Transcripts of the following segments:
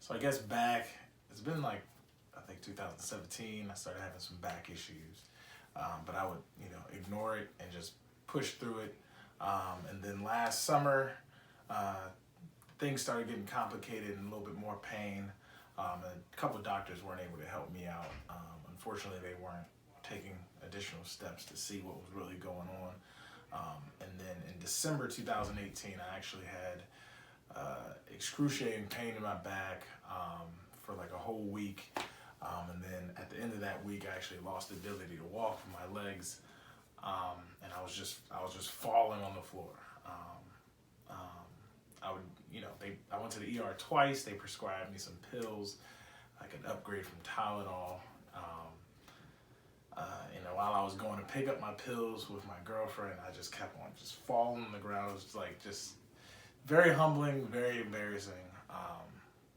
So I guess back, it's been like, I think 2017, I started having some back issues. But I would, ignore it and just push through it. And then last summer, things started getting complicated and a little bit more pain. And a couple of doctors weren't able to help me out. Unfortunately, they weren't taking additional steps to see what was really going on. And then in December 2018, I actually had excruciating pain in my back for like a whole week. And then at the end of that week, I actually lost the ability to walk with my legs. And I was just falling on the floor. I went to the ER twice. They prescribed me some pills, like an upgrade from Tylenol. While I was going to pick up my pills with my girlfriend, I just kept on just falling on the ground. It was like just very humbling, very embarrassing.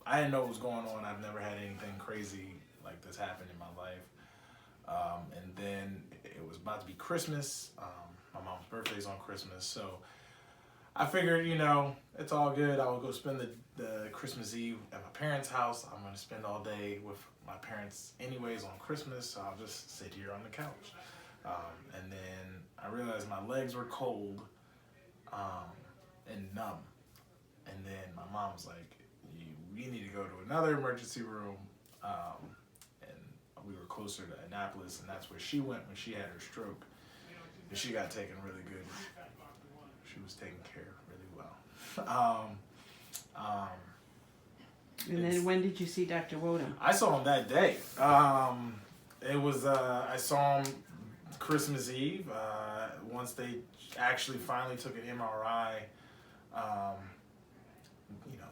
I didn't know what was going on. I've never had anything crazy like this happen in my life. And then it was about to be Christmas. My mom's birthday's on Christmas, so I figured, it's all good. I would go spend the Christmas Eve at my parents' house. I'm going to spend all day with my parents anyways on Christmas, so I'll just sit here on the couch. And then I realized my legs were cold and numb. And then my mom was like, we need to go to another emergency room. And we were closer to Annapolis, and that's where she went when she had her stroke. And she got taken really good. She was taken care of really well. And then when did you see Dr. Wodum? I saw him that day. I saw him Christmas Eve. Once they actually finally took an MRI,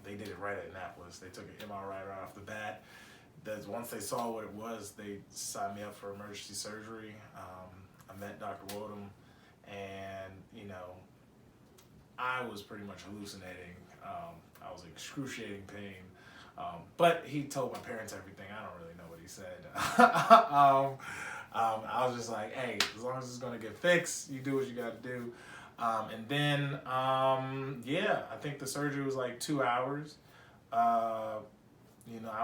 they did it right at Annapolis. They took an MRI right off the bat. Once they saw what it was, they signed me up for emergency surgery. I met Dr. Wodum, and I was pretty much hallucinating. I was in excruciating pain. But he told my parents everything. I don't really know what he said. I was just like, hey, as long as it's going to get fixed, you do what you got to do. And then, I think the surgery was like 2 hours. I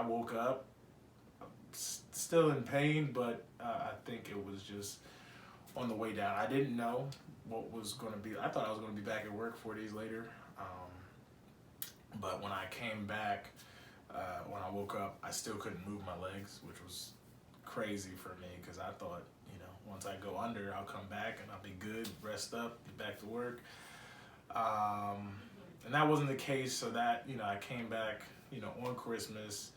woke up still in pain, but I think it was just on the way down. I didn't know what was going to be. I thought I was going to be back at work 4 days later. But when I came back, when I woke up, I still couldn't move my legs, which was crazy for me because I thought, once I go under, I'll come back and I'll be good, rest up, get back to work. And that wasn't the case, so that, I came back, on Christmas.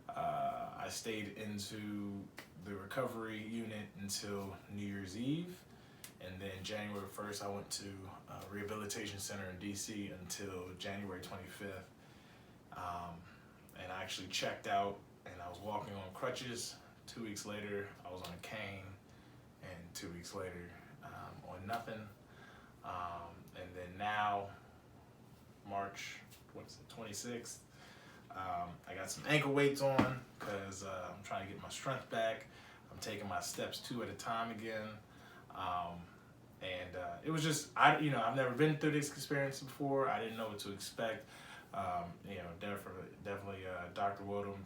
I stayed into the recovery unit until New Year's Eve. And then January 1st, I went to a rehabilitation center in DC until January 25th. And I actually checked out and I was walking on crutches. 2 weeks later, I was on a cane. And 2 weeks later, on nothing. And then now, March, 26th, I got some ankle weights on because I'm trying to get my strength back. I'm taking my steps 2 at a time again. It was just, I've never been through this experience before. I didn't know what to expect. Definitely Dr. Wodum,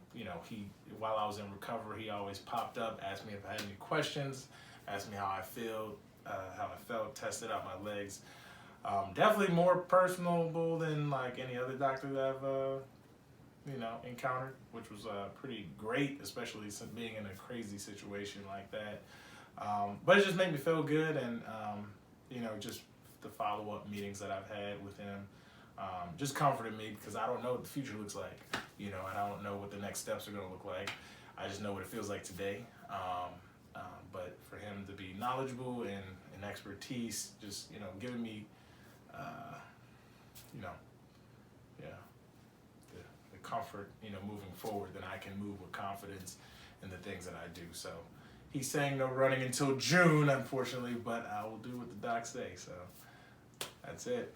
while I was in recovery, he always popped up, asked me if I had any questions, asked me how I felt, tested out my legs. Definitely more personable than like any other doctor that I've encountered, which was pretty great, especially being in a crazy situation like that. But it just made me feel good, and just the follow-up meetings that I've had with him just comforted me because I don't know what the future looks like, and I don't know what the next steps are going to look like. I just know what it feels like today. But for him to be knowledgeable and expertise, just giving me, the comfort, moving forward, that I can move with confidence in the things that I do. So he's saying no running until June, unfortunately, but I will do what the docs say. So that's it.